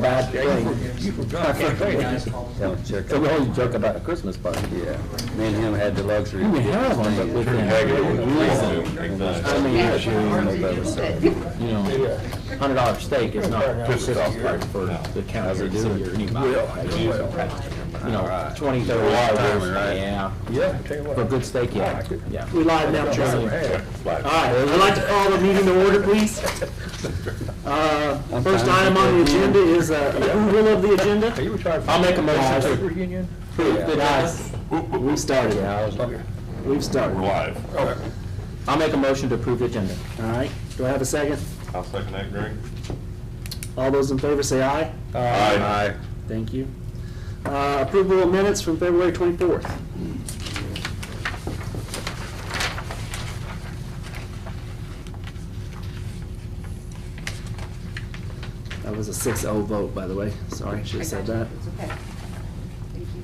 bad thing. You forgot. So we always joke about a Christmas party. Yeah, me and him had the luxury. We had one, but with him. I mean, you know, $100 steak is not a Christmas party for the county or city or anybody. You know, 20, 30 yeah. For a good steak, yeah. We lied now, Charlie. All right, I'd like to call the meeting to order, please. First item on the agenda is approval of the agenda. I'll make a motion to approve the Guys, we started. We've started. We're live. I'll make a motion to approve the agenda. All right, do I have a second? I'll second that, Greg. All those in favor say aye. Aye. Thank you. Approval of minutes from February 24th. That was a 6-0 vote, by the way. Sorry, I should have said that. It's okay. Thank you.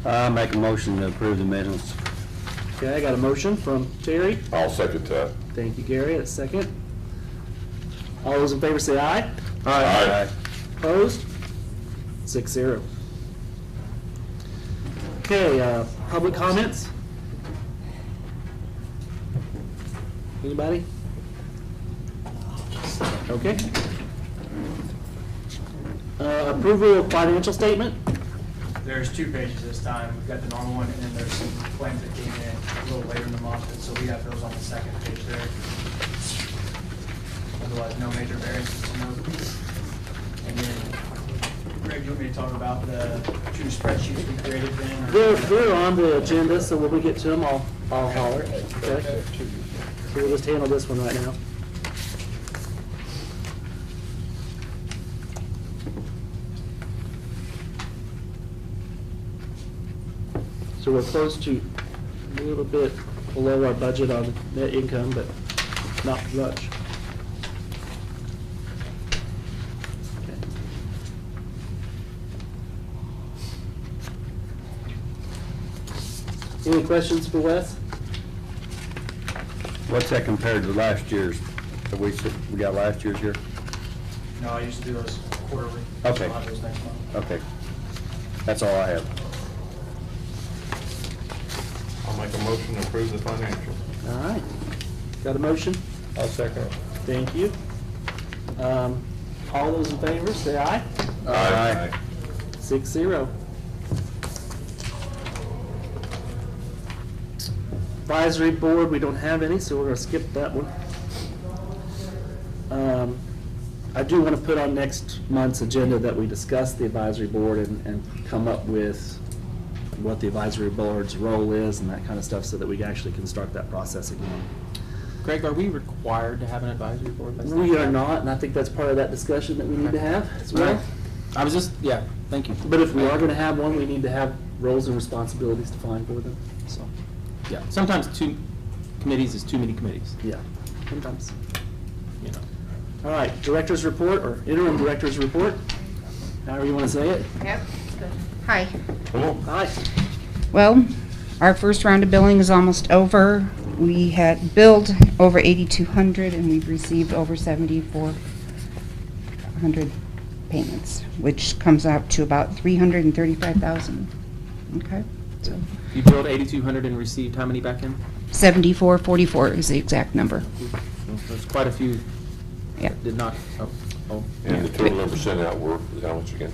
I make a motion to approve the minutes. Okay, I got a motion from Terry. I'll second that. Thank you, Gary. A second. All those in favor say aye. Aye. Opposed? 6-0. Okay, public comments? Anybody? Okay. Approval of financial statement? There's 2 pages this time. We've got the normal one, and then there's some claims that came in a little later in the month, and so we have those on the second page there. Otherwise, no major variances to note. And then, Greg, do you want me to talk about the 2 spreadsheets we created then? They're on the agenda, so when we get to them, I'll holler. Okay? So we'll just handle this one right now. So we're close to a little bit below our budget on net income, but not much. Okay. Any questions for Wes? What's that compared to last year's? Have we got last year's here? No, I used to do those quarterly. Okay. So I'll have those next month. Okay. That's all I have. I'll make a motion to approve the financial. All right. Got a motion? I'll second it. Thank you. All those in favor, say aye. Aye. 6-0. Advisory board, we don't have any, so we're gonna skip that one. I do want to put on next month's agenda that we discuss the advisory board and come up with what the advisory board's role is and that kind of stuff so that we actually can start that process again. Greg, are we required to have an advisory board? We are not, and I think that's part of that discussion that we need to have as well. I was just, yeah, thank you. But if we are going to have one, we need to have roles and responsibilities defined for them, so, Yeah, sometimes 2 committees is too many committees, yeah, sometimes. you know. All right, director's report, or interim director's report, however you want to say it. Yep. Hi. Hi. Well, our first round of billing is almost over. We had billed over 8,200 and we've received over 7,400 payments, which comes out to about 335,000. Okay, so You billed 8,200 and received how many back in? 7444 is the exact number. There's quite a few Yeah. that did not, oh. And the total number sent out were, is how much again?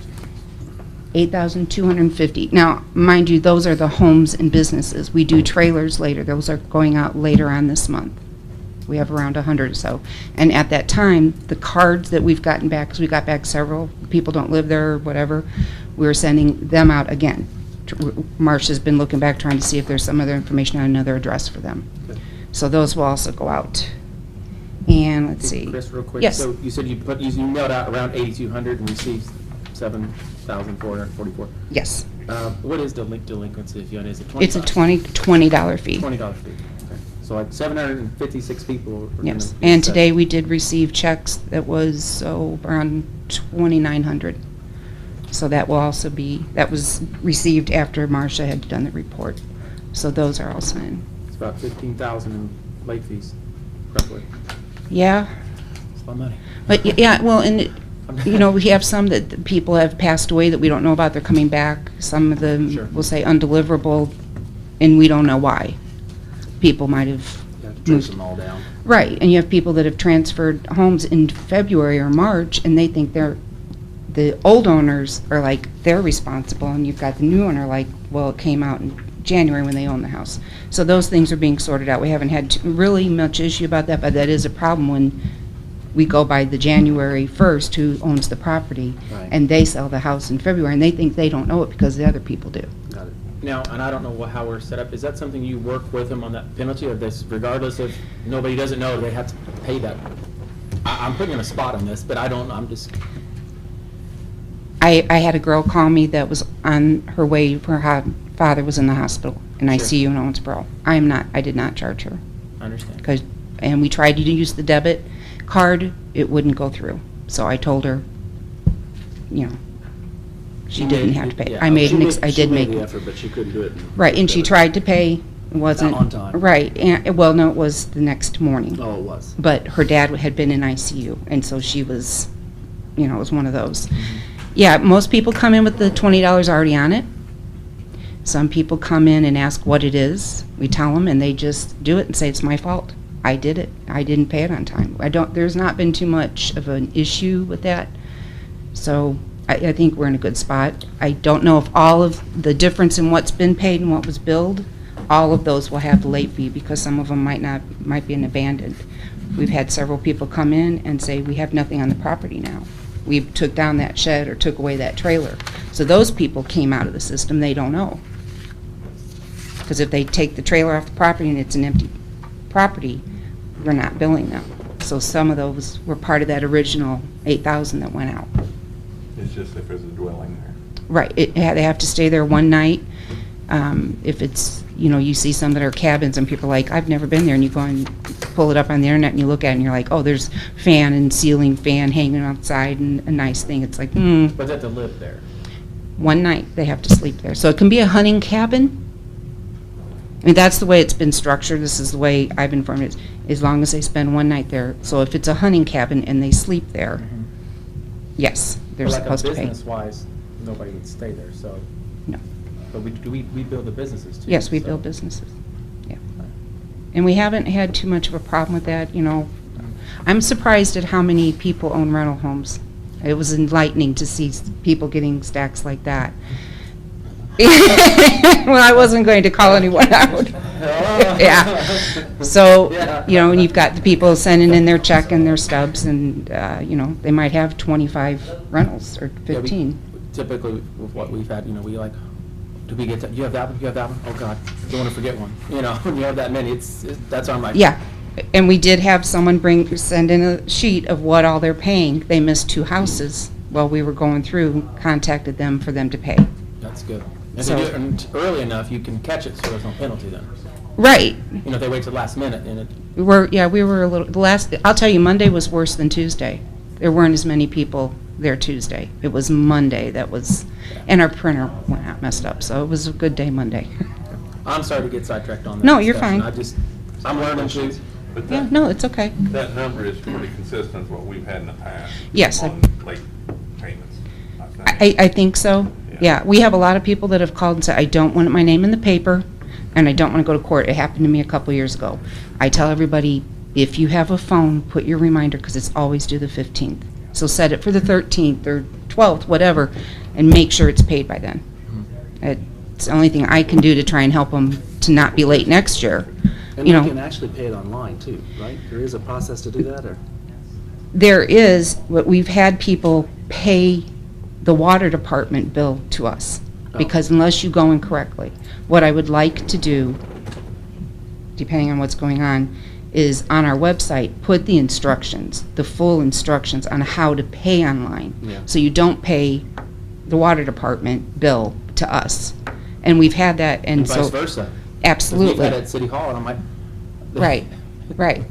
8,250. Now, mind you, those are the homes and businesses. We do trailers later. Those are going out later on this month. We have around 100 or so. And at that time, the cards that we've gotten back, because we got back several, people don't live there or whatever, we're sending them out again. Marcia's been looking back trying to see if there's some other information on another address for them. Okay. So those will also go out. And let's see. Chris, real quick. Yes. So you said you mailed out around 8,200 and received 7,444. Yes. What is delinquency, if you know? Is it 20? It's a $20 fee. $20 fee. Okay. So like 756 people. Are Yes. gonna be And set. today we did receive checks that was around 2,900. So that will also be, that was received after Marcia had done the report. So those are all signed. It's about 15,000 in late fees, roughly. Yeah, It's a lot of money. but yeah, well, and You know, we have some that the people have passed away that we don't know about, they're coming back. Some of them Sure. will say undeliverable, and we don't know why. People might have You have to trace them all down. Right, and you have people that have transferred homes in February or March, and they think the old owners are like, they're responsible, and you've got the new owner like, well, it came out in January when they owned the house. So those things are being sorted out. We haven't had really much issue about that, but that is a problem when we go by the January 1st who owns the property, Right. and they sell the house in February, and they think they don't know it because the other people do. Got it. Now, and I don't know how we're set up, is that something you work with them on that penalty, or this, regardless if nobody doesn't know, they have to pay that? I'm putting you on a spot on this, but I don't, I'm just, I had a girl call me that was on her way, her father was in the hospital, in Sure. ICU in Owensboro. I did not charge her. I understand. And we tried to use the debit card, it wouldn't go through. So I told her, you know, she didn't have to pay. Yeah. I made She I did make, the effort, but she couldn't do it. right, and she tried to pay, it wasn't. Not on time. Right, and, well, no, it was the next morning. Oh, it was. But her dad had been in ICU, and so she was, you know, it was one of those. Mm-hmm. Yeah, most people come in with the $20 already on it. Some people come in and ask what it is. We tell them, and they just do it and say, it's my fault. I did it. I didn't pay it on time. There's not been too much of an issue with that. So I think we're in a good spot. I don't know if all of the difference in what's been paid and what was billed, all of those will have the late fee because some of them might be abandoned. We've had several people come in and say, we have nothing on the property now. We took down that shed or took away that trailer. So those people came out of the system, they don't know. Because if they take the trailer off the property and it's an empty property, we're not billing them. So some of those were part of that original 8,000 that went out. It's just if there's a dwelling there. Right, they have to stay there one night. If it's, you know, you see some that are cabins and people are like, I've never been there, and you go and pull it up on the internet and you look at it and you're like, oh, there's fan and ceiling fan hanging outside and a nice thing. It's like, but they have to live there. one night they have to sleep there. So it can be a hunting cabin. I mean, that's the way it's been structured. This is the way I've been informed. Is as long as they spend one night there. So if it's a hunting cabin and they sleep there, yes, they're But supposed to like pay. business-wise, nobody would stay there, so. No. But we build the businesses too. Yes, we so- build businesses. Yeah. And we haven't had too much of a problem with that, you know. I'm surprised at how many people own rental homes. It was enlightening to see people getting stacks like that. Well, I wasn't going to call anyone out. Yeah. So, Yeah. you know, and you've got the people sending in their check and their stubs, and, you know, they might have 25 rentals or Yeah, we- 15. Typically, with what we've had, you know, we like, do we get that, you have that one, you have that one? Oh, God, don't want to forget one. You know, when you have that many, that's on my. Yeah, and we did have someone send in a sheet of what all they're paying. They missed 2 houses while we were going through, contacted them for them to pay. That's good. If So- they do it early enough, you can catch it, so there's no penalty then. Right. You know, if they wait till the last minute and it, We were a little, I'll tell you, Monday was worse than Tuesday. There weren't as many people there Tuesday. It was Monday that was, and our printer went out, messed up, so it was a good day Monday. I'm sorry to get sidetracked on that. No, you're discussion. fine. I'm learning too. But Yeah, that, no, it's okay. that number is pretty consistent with what we've had in the past. Yes, On late payments, I think. I think so. Yeah, we have a lot of people that have called and said, I don't want my name in the paper, and I don't want to go to court. It happened to me a couple years ago. I tell everybody, if you have a phone, put your reminder, because it's always due the 15th. So set it for the 13th or 12th, whatever, and make sure it's paid by then. It's the only thing I can do to try and help them to not be late next year. And You you know, can actually pay it online too, right? There is a process to do that, or? there is, what we've had people pay the water department bill to us, because unless you go in correctly. What I would like to do, depending on what's going on, is on our website, put the instructions, the full instructions on how to pay online. Yeah. So you don't pay the water department bill to us. And we've had that, and And so. vice versa. 'Cause we've Absolutely. had it at City Hall, and I'm like. Right, right.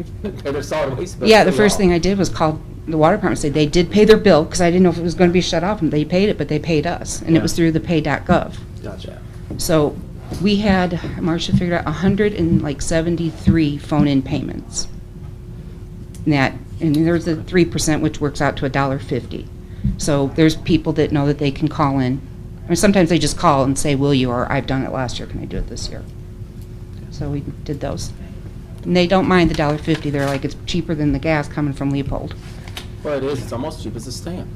They're solid waste. bill Yeah, at the City first Hall. thing I did was call the water department, say they did pay their bill, because I didn't know if it was going to be shut off, and they paid it, but they paid us, and it was Yeah. through the pay.gov. Gotcha. So we had, Marcia figured out 173 phone-in payments. And there's a 3%, which works out to $1.50. So there's people that know that they can call in. Or sometimes they just call and say, will you, or I've done it last year, can I do it this year? So we did those. And they don't mind the $1.50, they're like, it's cheaper than the gas coming from Leopold. Well, it is, it's almost cheap as a stamp.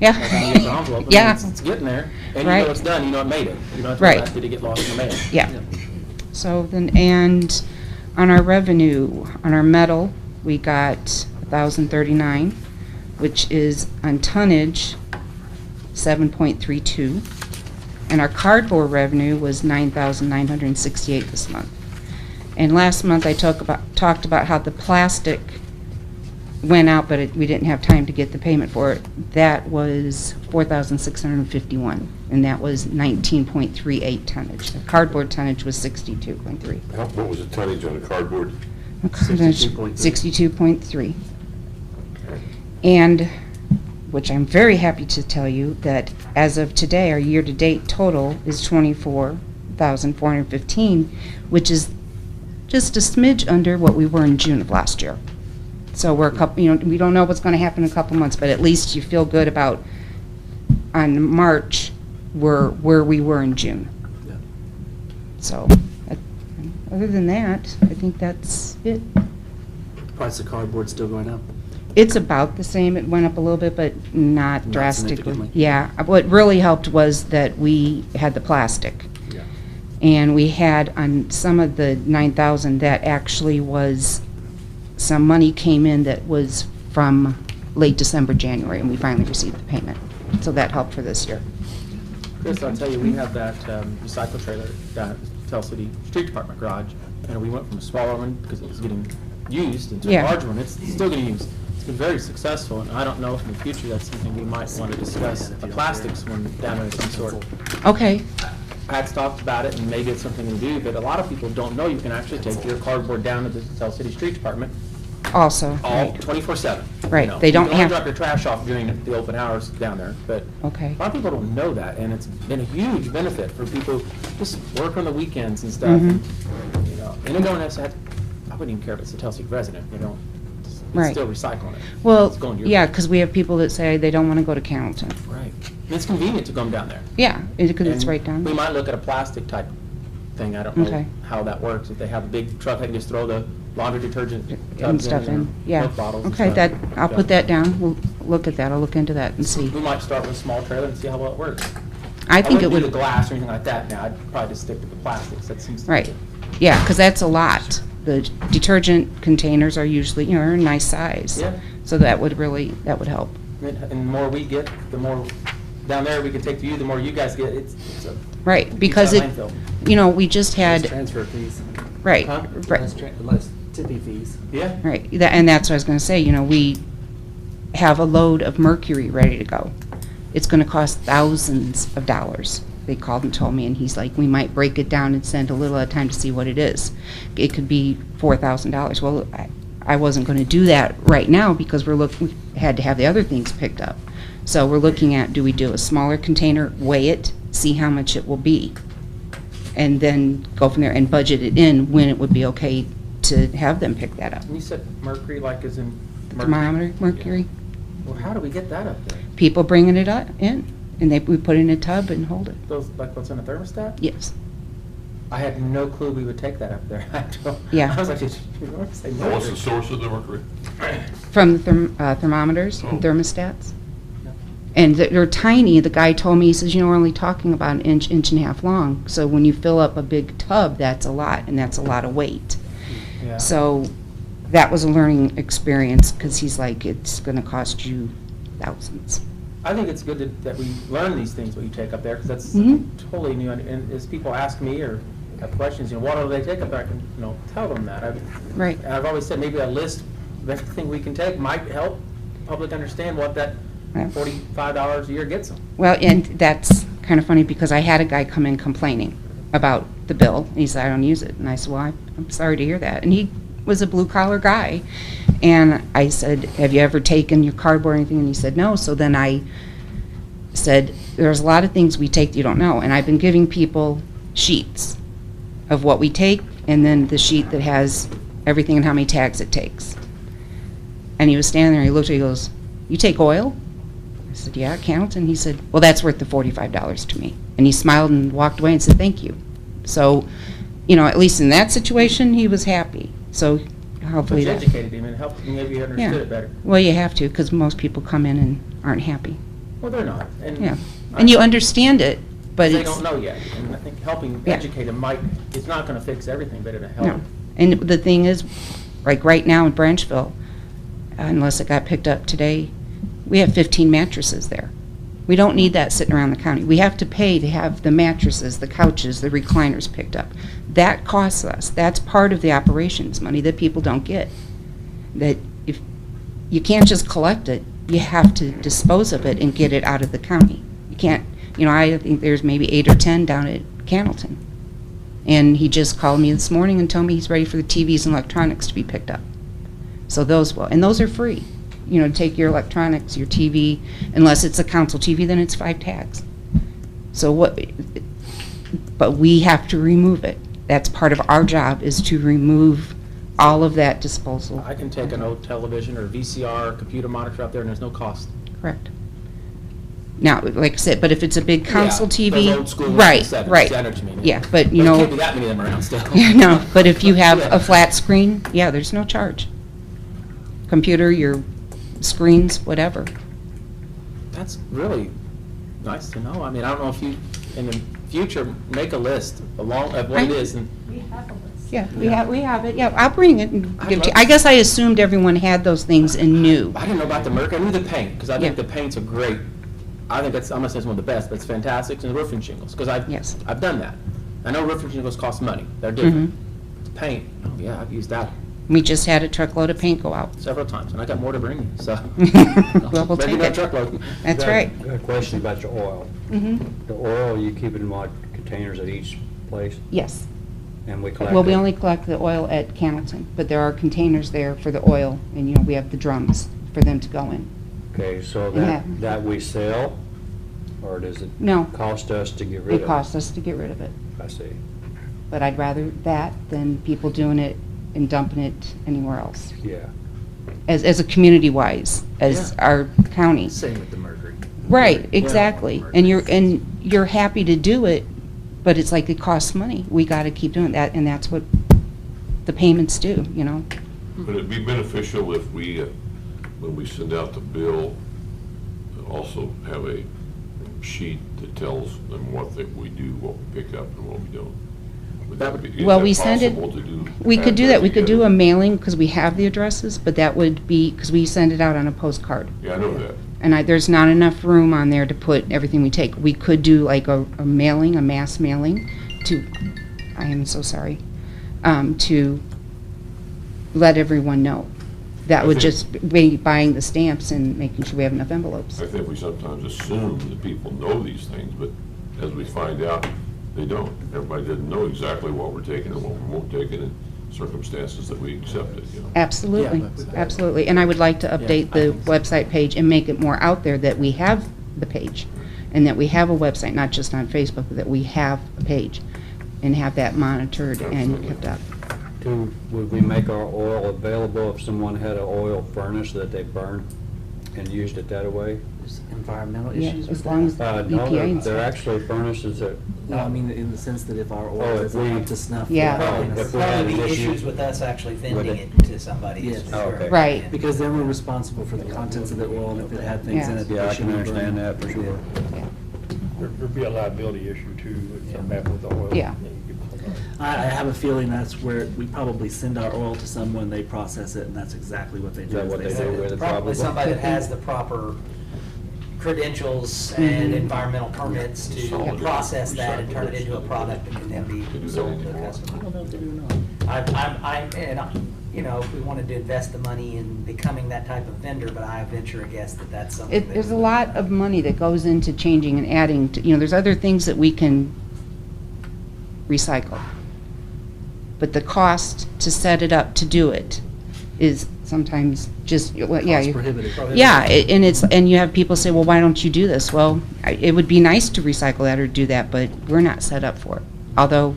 Yeah. Like when you get the envelope, I mean, Yeah. it's getting there, and you Right. know it's done, you know it made it. You don't have to Right. worry about, did it get lost in the mail? Yeah. So then, and on our revenue, on our metal, we got 1,039, which is on tonnage, 7.32. And our cardboard revenue was 9,968 this month. And last month I talked about how the plastic went out, but we didn't have time to get the payment for it. That was 4,651, and that was 19.38 tonnage. The cardboard tonnage was 62.3. What was the tonnage on the cardboard? 62.3. 62.3. And, which I'm very happy to tell you, that as of today, our year-to-date total is 24,415, which is just a smidge under what we were in June of last year. So we're a couple, we don't know what's going to happen in a couple months, but at least you feel good about, on March, where we were in June. Yeah. So, other than that, I think that's it. Price of cardboard still going up? It's about the same. It went up a little bit, but not drastically. significantly. Yeah. What really helped was that we had the plastic. Yeah. And we had on some of the 9,000, that actually was, some money came in that was from late December, January, and we finally received the payment. So that helped for this year. Chris, I'll tell you, we have that recycle trailer down at Tell City Street Department garage, and we went from a smaller one, because it was getting used, into a Yeah. larger one. It's still getting used. It's been very successful, and I don't know if in the future that's something we might want to discuss, a plastics one down there of some sort. Okay. Pat's talked about it, and maybe it's something to do, but a lot of people don't know you can actually take your cardboard down to the Tell City Street Department Also, all right. 24/7. Right, You know, they don't You can only have- drop your trash off during the open hours down there, but Okay. a lot of people don't know that, and it's been a huge benefit for people who just work on the weekends and stuff. Mhm. And, and it don't necessarily, I wouldn't even care if it's a Tell City resident, it's Right. still recycling it. Well, It's going to your- yeah, because we have people that say they don't want to go to Carrollton. Right. And it's convenient to come down there. Yeah, because it's And right down. We might look at a plastic type thing, I don't know Okay. how that works, if they have a big truck, they can just throw the laundry detergent And tubs stuff in, in, yeah. milk bottles and Okay, stuff. I'll put that down. We'll look at that. I'll look into that and see. We might start with a small trailer and see how well it works. I think it wouldn't do would, the glass or anything like that now, I'd probably just stick to the plastics, that seems to be. right. Yeah, because that's a lot. The detergent containers are usually, are a nice size. Yeah. So that would help. And the more we get, the more down there we can take to you, the more you guys get, it's a. Right, because it's it, a landfill. we just Less had, transfer fees. right, Huh? right. Less tippy fees. Yeah. Right, and that's what I was going to say, we have a load of mercury ready to go. It's going to cost thousands of dollars. They called and told me, and he's like, we might break it down and send a little at a time to see what it is. It could be $4,000. Well, I wasn't going to do that right now because we had to have the other things picked up. So we're looking at, do we do a smaller container, weigh it, see how much it will be, and then go from there and budget it in when it would be okay to have them pick that up. And you said mercury, like as in mercury? Thermometer, mercury, Well, how do we get that up there? people bringing it up in, and we put it in a tub and hold it. Those, like what's in a thermostat? Yes. I had no clue we would take that up there. Yeah. I was like, did you know, say What's the mercury? source of the mercury? From the thermometers Oh. and thermostats. And they're tiny. The guy told me, he says, we're only talking about an inch and a half long. So when you fill up a big tub, that's a lot, and that's a lot of weight. Yeah. So that was a learning experience, because he's like, it's going to cost you thousands. I think it's good that we learn these things, what you take up there, because that's Mhm. totally new. And as people ask me or have questions, what do they take up there, I can, tell them that. Right. I've always said maybe a list of everything we can take might help the public understand what that Yeah. $45 a year gets them. Well, and that's kind of funny, because I had a guy come in complaining about the bill. He said, I don't use it. And I said, well, I'm sorry to hear that. And he was a blue-collar guy. And I said, have you ever taken your cardboard or anything? And he said, no. So then I said, there's a lot of things we take that you don't know. And I've been giving people sheets of what we take, and then the sheet that has everything and how many tags it takes. And he was standing there, he looked at me, he goes, you take oil? I said, yeah, Cannleton. He said, well, that's worth the $45 to me. And he smiled and walked away and said, thank you. So, you know, at least in that situation, he was happy. So But hopefully you that. educated him and helped him, maybe he understood it better. Well, you have to, because most people come in and aren't happy. Well, they're not. Yeah. And you understand it, but They it's. don't know yet. And I think helping Yeah. educate them might, it's not gonna fix everything, but it'll No. help. And the thing is, like right now in Branchville, unless it got picked up today, we have 15 mattresses there. We don't need that sitting around the county. We have to pay to have the mattresses, the couches, the recliners picked up. That costs us. That's part of the operations money that people don't get. That if, you can't just collect it, you have to dispose of it and get it out of the county. You can't, you know, I think there's maybe 8 or 10 down at Cannleton. And he just called me this morning and told me he's ready for the TVs and electronics to be picked up. So those will, and those are free. You know, take your electronics, your TV, unless it's a council TV, then it's 5 tags. So what, but we have to remove it. That's part of our job, is to remove all of that disposal. I can take an old television or VCR, computer monitor out there, and there's no cost. Correct. Now, like I said, but if it's a big console Yeah, TV. those old school Right, 70s, right. I know what you mean. Yeah, but you There know. can't be that many of them around still. Yeah, no, but if you have a flat screen, yeah, there's no charge. Computer, your screens, whatever. That's really nice to know. I mean, I don't know if you, in the future, make a list along of what it is, and Yeah, we have it, yeah, I'll bring it and I'd give it to you. love I guess I assumed everyone had those things and knew. I didn't know about the Merc. I knew the paint, because I think Yeah. the paints are great. I think that's, I'm gonna say it's one of the best, but it's fantastic, and the roofing shingles, because Yes. I've done that. I know roofing shingles cost money. They're different. Mm-hmm. Paint, oh yeah, I've used that We just had a truckload of paint go out. several times, and I got more to bring you, so. Well, we'll Maybe take not it. truckload. That's right. I got a question about your oil. Mm-hmm. The oil, you keep it in what, containers at each place? Yes. And we collect Well, we it? only collect the oil at Cannleton, but there are containers there for the oil, and, you know, we have the drums for them to go in. Okay, so Yeah. that we sell, or does it No. cost us to get rid of it? It costs us to get rid of it. I see. But I'd rather that than people doing it and dumping it anywhere else. Yeah. As a community-wise, as Yeah. our county. Same with the Mercury. Right, Yeah. exactly. And you're happy to do it, but it's like it costs money. We gotta keep doing that, and that's what the payments do, you know? Would it be beneficial if we, when we send out the bill, also have a sheet that tells them what we do, what we pick up and what we don't? Would that be, is Well, that we send it, possible to do? we could do that. We could do a together? mailing, because we have the addresses, but that would be, because we send it out on a postcard. Yeah, I know that. And there's not enough room on there to put everything we take. We could do like a mailing, a mass mailing to, I am so sorry, to let everyone know. That I would think- just be buying the stamps and making sure we have enough envelopes. I think we sometimes assume that people know these things, but as we find out, they don't. Everybody doesn't know exactly what we're taking and what we won't take, and in circumstances that we accept it, you know. Absolutely, Yeah, that's- absolutely. And I would like to update I the think so. website page and make it more out there that we have the page, and that we have a website, not just on Facebook, but that we have a page, and have that monitored and Absolutely. kept up. Would we make our oil available if someone had an oil furnace that they burned and used it that way? There's environmental Yeah, issues with as long as that. No, EPA. they're actually furnaces that, No, I mean, in the sense that if our Oh, oil if isn't we- up to snuff. Yeah. Oh, then if we had Probably an be issue issues with us actually with vending it. it to somebody. Yes. for Oh, sure. okay. Right. Because then we're responsible for the contents of the oil, and if it had things in Yeah. it. yeah, we I can shouldn't understand burn. that for sure. There'd be a liability issue too, if something happened with the oil. Yeah. I have a feeling that's where we probably send our oil to someone, they process it, and that's exactly what they do. that what they send do it. with it? Probably somebody that has the proper credentials and environmental permits to Solid. process that and turn it into a product that can then They do be that sold to a anymore. customer. I don't know if they do or not. You know, if we wanted to invest the money in becoming that type of vendor, but I venture a guess that that's something that. There's a lot of money that goes into changing and adding, to, you know, there's other things that we can recycle. But the cost to set it up to do it is sometimes just, well, yeah. Cost you- prohibitive. Yeah, and you have people say, well, why don't you do this? Well, it would be nice to recycle that or do that, but we're not set up for it. Although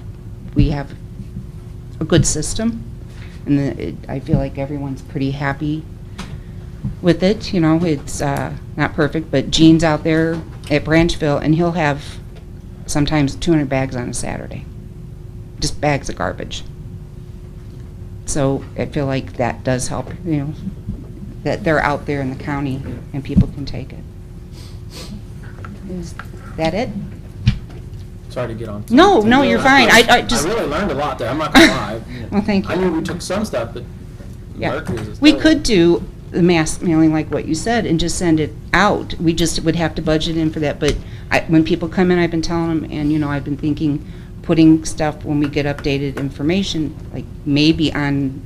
we have a good system, and I feel like everyone's pretty happy with it, you know, it's not perfect, but Gene's out there at Branchville, and he'll have sometimes 200 bags on a Saturday. Just bags of garbage. So I feel like that does help, you know, that they're out there in the county and people can take it. Is that it? Sorry to get on. No, no, you're fine. I just. I really learned a lot there, I'm not gonna lie. Well, thank I you. knew we took some stuff, but Yeah. Mercury's is We terrible. could do the mass mailing like what you said and just send it out. We just would have to budget in for that, but when people come in, I've been telling them, and, you know, I've been thinking, putting stuff when we get updated information, like maybe on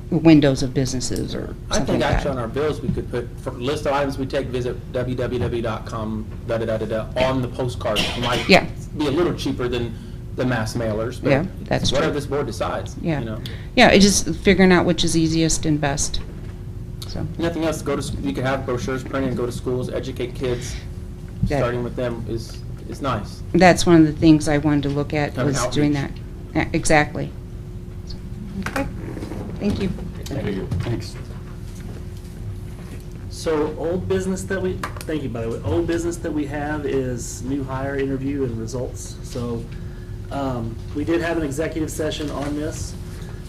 the windows of businesses or I something think like actually on that. our bills, we could put, for list of items we take, visit www.com, da-da-da-da-da, on the postcard. Might Yeah. be a little cheaper than the mass mailers, but Yeah, that's whatever true. this board decides, Yeah. you know. Yeah, it's just figuring out which is easiest and best, so. Nothing else, go to, you can have brochures printed and go to schools, educate kids, That- starting with them is nice. That's one of the things I wanted to look at, Have an was doing that. outreach. Exactly. Okay, thank you. Thank you. Thanks. So old business that we, thank you, by the way, old business that we have is new hire interview and results. So, we did have an executive session on this.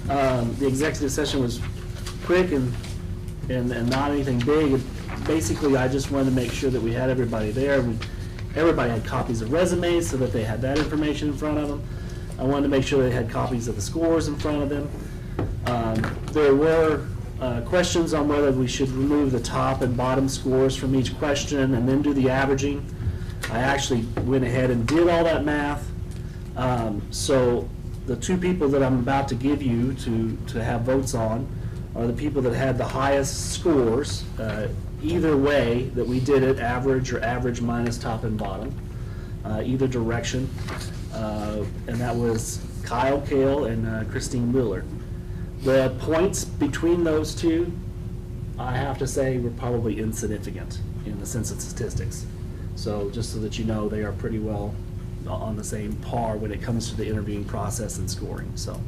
The executive session was quick and not anything big. Basically, I just wanted to make sure that we had everybody there. Everybody had copies of resumes so that they had that information in front of them. I wanted to make sure they had copies of the scores in front of them. There were questions on whether we should remove the top and bottom scores from each question and then do the averaging. I actually went ahead and did all that math. So the two people that I'm about to give you to have votes on are the people that had the highest scores, either way that we did it, average or average minus top and bottom, either direction. And that was Kyle Kale and Christine Wheeler. The points between those two, I have to say, were probably insignificant in the sense of statistics. So just so that you know, they are pretty well on the same par when it comes to the interviewing process and scoring. So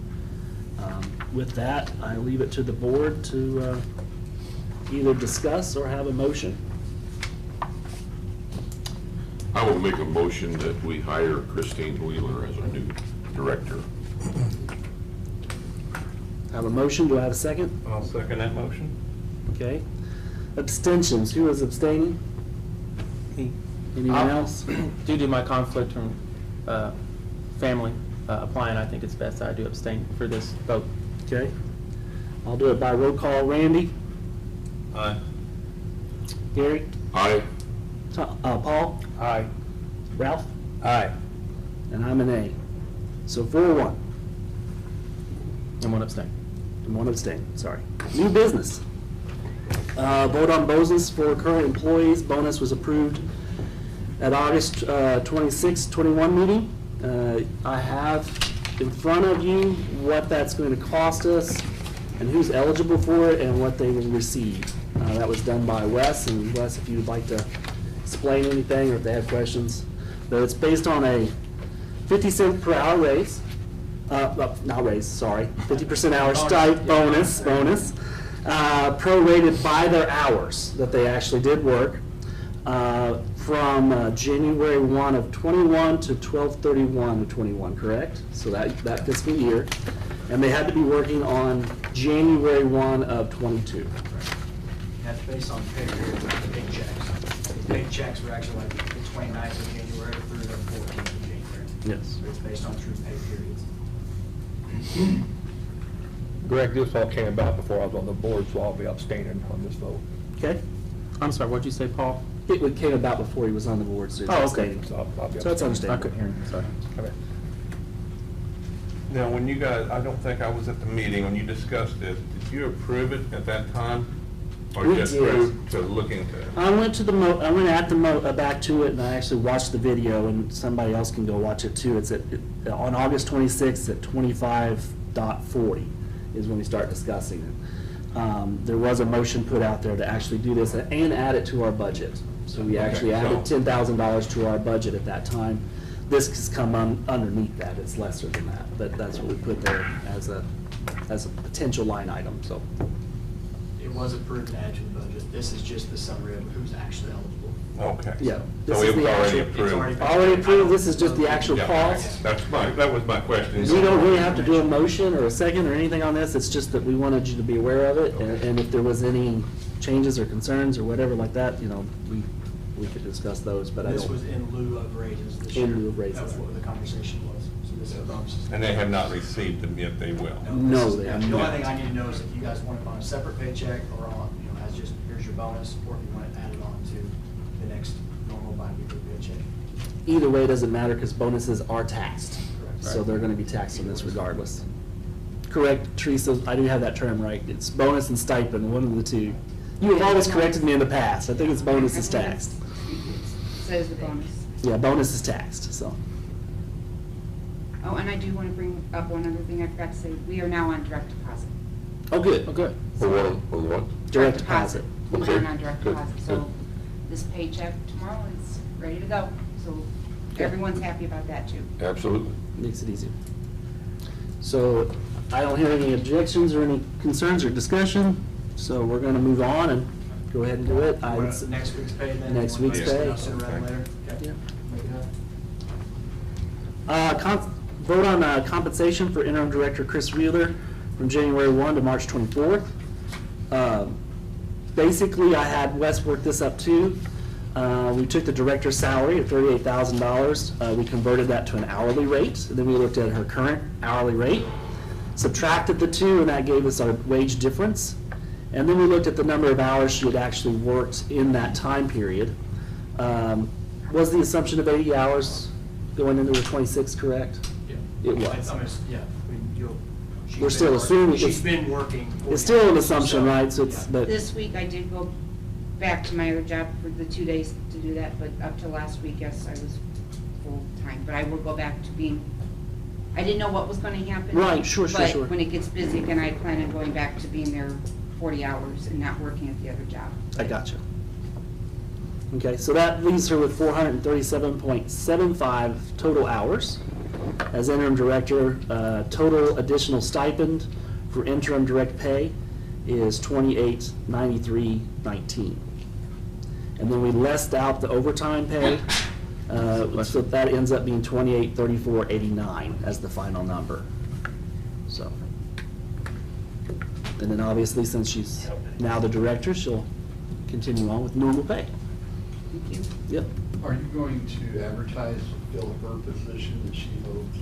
with that, I leave it to the board to either discuss or have a motion. I will make a motion that we hire Christine Wheeler as our new director. Have a motion, do I have a second? I'll second that motion. Okay. Abstentions, who is abstaining? Anyone else? Due to my conflict from family applying, I think it's best that I do abstain for this vote. Okay. I'll do it by roll call. Randy? Aye. Gary? Aye. Paul? Aye. Ralph? Aye. And I'm an A. So 4-1. And one abstain. And one abstain, sorry. New business. Vote on bonus for current employees. Bonus was approved at August 26, 21 meeting. I have in front of you what that's going to cost us and who's eligible for it and what they will receive. That was done by Wes, and Wes, if you would like to explain anything or if they have questions. But it's based on a 50-cent per hour raise. Not raise, sorry, 50% hour stipend bonus, prorated by their hours that they actually did work, from January 1 of 21 to 12/31 of 21, correct? So that fiscal year. And they had to be working on January 1 of 22. That's based on pay period, not the big checks. The big checks were actually like the 29th of January through the 14th of January. Yes. So it's based on true pay periods. Greg, this all came about before I was on the board, so I'll be abstaining on this vote. Okay? I'm sorry, what'd you say, Paul? It came about before he was on the board, so he's Oh, okay. abstaining. So I'll be So that's abstaining. I understandable. couldn't hear you, sorry. Okay. Now, when you guys, I don't think I was at the meeting when you discussed this, did you approve it at that time? Or We just did. approve to look into it? I went to the I went at the back to it, and I actually watched the video, and somebody else can go watch it too. It's on August 26th at 25:40 is when we start discussing it. There was a motion put out there to actually do this and add it to our budget. So we actually Okay, added so- $10,000 to our budget at that time. This has come underneath that, it's lesser than that, but that's what we put there as a potential line item, so. it was approved and added to the budget. This is just the summary of who's actually eligible. Okay. Yeah. This So is it was the already actual- approved. Already approved, this is just the actual Yeah, cost. that was my question. We don't really have to do a motion or a second or anything on this, it's just that we wanted you to be aware of it, and if there was any changes or concerns or whatever like that, you know, we could discuss those, but I This don't. was in lieu of raises this In year. lieu of raises. That was what the conversation was. So this is bonuses. And they have not received them yet, they will. No, This is- they have The only not. thing I need to know is if you guys want it on a separate paycheck or on, as just, here's your bonus, or if you want it added on to the next normal bi-weekly paycheck. Either way, it doesn't matter, because bonuses are taxed, Correct. so they're gonna be taxed on this regardless. Correct, Teresa, I do have that term right, it's bonus and stipend, one of the two. You have always corrected me in the past, I think it's bonus is taxed. Says the bonus. Yeah, bonus is taxed, so. Oh, and I do want to bring up one other thing I forgot to say. We are now on direct deposit. Oh, good, okay. For what? Direct deposit. We Okay, are on direct good, deposit. good. So this paycheck tomorrow is ready to go. So everyone's happy about that too. Absolutely. Makes it easier. So I don't hear any objections or any concerns or discussion, so we're gonna move on and go ahead and do it. I would s- Next week's pay then? Next You want week's to pay. Sooner rather than later? Okay. Yeah. Make it happen. Vote on compensation for interim director Chris Wheeler from January 1 to March 24th. Basically, I had Wes work this up too. We took the director's salary of $38,000. We converted that to an hourly rate, and then we looked at her current hourly rate, subtracted the two, and that gave us our wage difference. And then we looked at the number of hours she had actually worked in that time period. Was the assumption of 80 hours going into the 26, correct? Yeah. It was. Yeah. I mean, she's We're been still working- assuming She's it's- been working. 40 It's still an hours, assumption, so, right? So it's, yeah. but, This week I did go back to my other job for the 2 days to do that, but up to last week, yes, I was full-time. But I will go back to being, I didn't know what was going to happen. Right, sure. But when it gets busy again, I plan on going back to being there 40 hours and not working at the other job. I got you. Okay, so that leaves her with 437.75 total hours. As interim director, total additional stipend for interim direct pay is $28.93.19. And then we lessed out the overtime pay, so that ends up being $28.34.89 as the final number. So. And then obviously, since she's now the director, she'll continue on with normal pay. Thank you. Yep. Are you going to advertise to fill her position that she holds?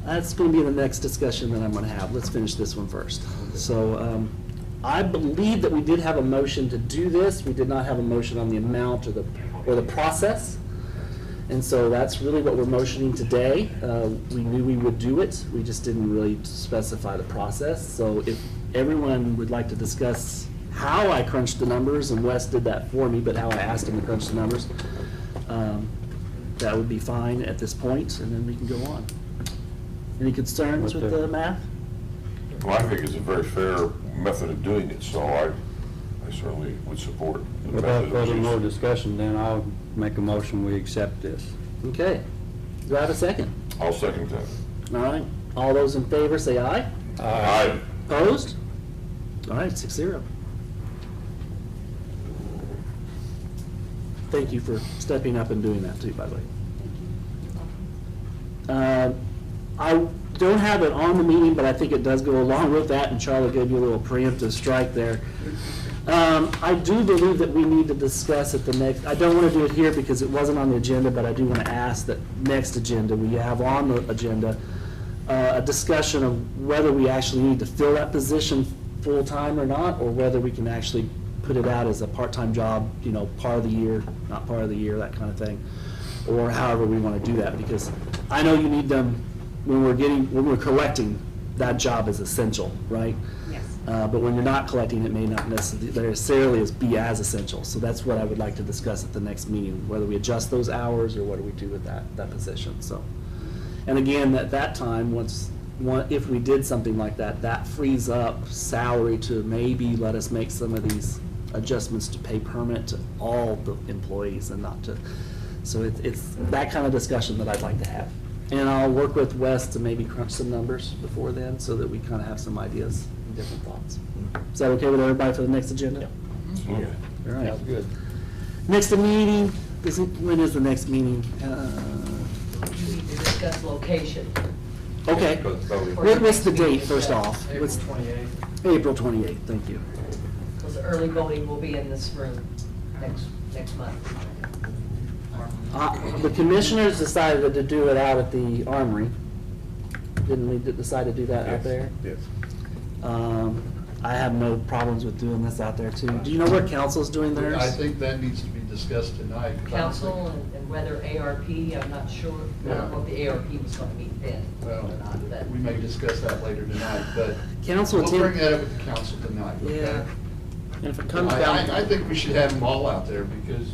That's going to be the next discussion that I'm going to have. Let's finish this one first. So I believe that we did have a motion to do this. We did not have a motion on the amount or the process. And so that's really what we're motioning today. We knew we would do it. We just didn't really specify the process. So if everyone would like to discuss how I crunched the numbers, and Wes did that for me, but how I asked him to crunch the numbers, that would be fine at this point, and then we can go on. Any concerns with the math? Well, I think it's a very fair method of doing it, so I certainly would support the Without method of further more choosing. discussion, then I'll make a motion, we accept this. Okay. Do I have a second? I'll second that. All right. All those in favor say aye. Aye. Opposed? All right, 6-0. Thank you for stepping up and doing that too, by the way. I don't have it on the meeting, but I think it does go along with that, and Charlie gave you a little preemptive strike there. I do believe that we need to discuss at the next, I don't want to do it here because it wasn't on the agenda, but I do want to ask that next agenda, we have on the agenda a discussion of whether we actually need to fill that position full-time or not, or whether we can actually put it out as a part-time job, part of the year, not part of the year, that kind of thing, or however we want to do that, because I know you need them when we're collecting, that job is essential, right? Yes. But when you're not collecting, it may not necessarily be as essential. So that's what I would like to discuss at the next meeting, whether we adjust those hours or what do we do with that position, so. And again, at that time, if we did something like that, that frees up salary to maybe let us make some of these adjustments to pay permanent to all the employees and not to, so it's that kind of discussion that I'd like to have. And I'll work with Wes to maybe crunch some numbers before then so that we kind of have some ideas different thoughts. Is that okay with everybody for the next agenda? Yeah. All right. Sounds good. Next meeting, when is the next meeting? We need to discuss location. Okay. What's the date, first off? April What's 28th. April 28th, thank you. Because early voting will be in this room next month. The commissioners decided to do it out at the Armory. Didn't we decide to do that out there? Yes. I have no problems with doing this out there too. Do you know where council's doing theirs? I think that needs to be discussed tonight. 'Cause I don't Council think- and whether ARP, I'm not sure, I don't know if the ARP was going to meet then or Well, not, but. we may discuss that later tonight, but Council we'll bring attend, that up with the council tonight. okay? yeah. And if it comes down. I think we should have them all out there because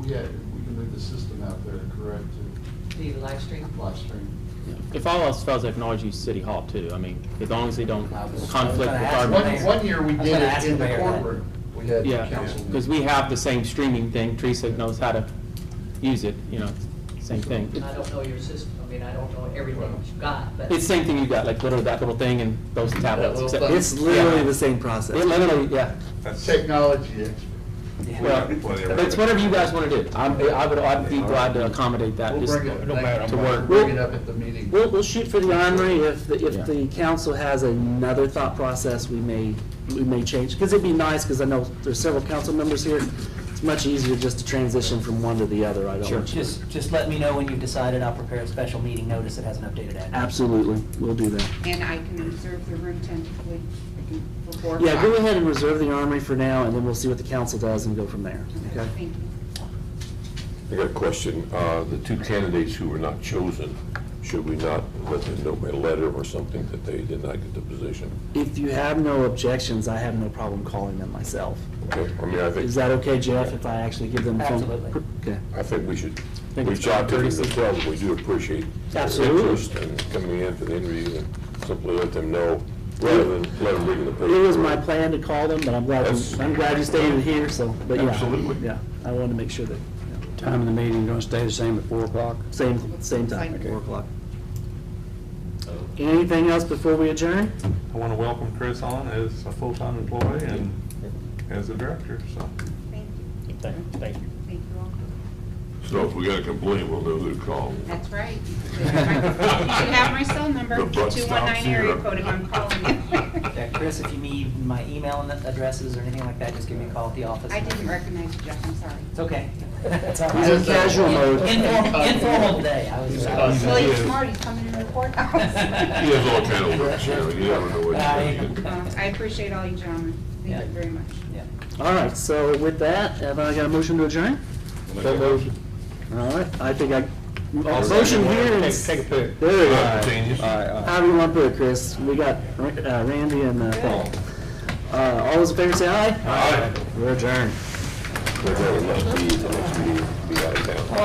we can move the system out there, correct, The live stream. to live stream. If all else fails, they can always use City Hall too. I mean, as long as they don't I was conflict with gonna our ask meetings. One year we I was did gonna it ask in the the mayor that. courtroom. We had Yeah, council. because we have the same streaming thing. Teresa knows how to use it, same thing. I don't know your system, I mean, I don't know everything that you've got, but. It's the same thing you got, like that little thing and those tablets. little except- thing. It's literally Yeah. the same process. It literally, yeah. Technology expert. Well, it's whatever you guys want to do. I'd be glad to accommodate that, We'll just bring it, no matter to what. work. bring it up at the meeting. We'll shoot for the Armory. If Yeah. the council has another thought process, we may change. Because it'd be nice, because I know there's several council members here. It's much easier just to transition from one to the other. I don't want you to. Just let me know when you've decided. I'll prepare a special meeting notice that has an updated address. Absolutely, we'll do that. And I can reserve the room tentatively for 4 o'clock. Yeah, go ahead and reserve the Armory for now, and then we'll see what the council does and go from there, okay? Thank you. I got a question. The two candidates who were not chosen, should we not let them know by letter or something that they did not get the position? If you have no objections, I have no problem calling them myself. Okay, I mean, I think. Is that okay, Jeff, if I actually give them a phone? Absolutely. Okay. I think we should think it's reach out to them courtesy. to tell them we do appreciate their Absolutely. interest and coming in for the interview and simply let them know rather than let them read in the paper. It was my plan to call them, but I'm glad you stated here, so, but yeah. Absolutely. Yeah, I wanted to make sure that, Time of the meeting going to stay the same at 4 o'clock? same time, Fine. 4 o'clock. Anything else before we adjourn? I want to welcome Chris on as a full-time employee and as a director, so. Thank you. Thank you. Thank you all. So if we got a complaint, we'll know who to call. That's right. You have my cell number, The buck stops 219 area here. code if I'm calling you. Yeah, Chris, if you need my email and addresses or anything like that, just give me a call at the office. I didn't recognize you, Jeff, I'm sorry. It's okay. That's all He's in right. casual mode. Informal today. I was. Well, he's smart, he's coming in the courthouse. He has all kind of looks, you never know what he's going to get. I appreciate all you gentlemen. Thank Yeah. you very much. Yeah. All right, so with that, have I got a motion to adjourn? So moved. All right, I think motion here is. Take a pic. There we go. Changes. However you want to put it, Chris. We got Randy and Paul. All those in favor say aye. Aye. We're adjourned. We're going to be the next meeting, be out of town.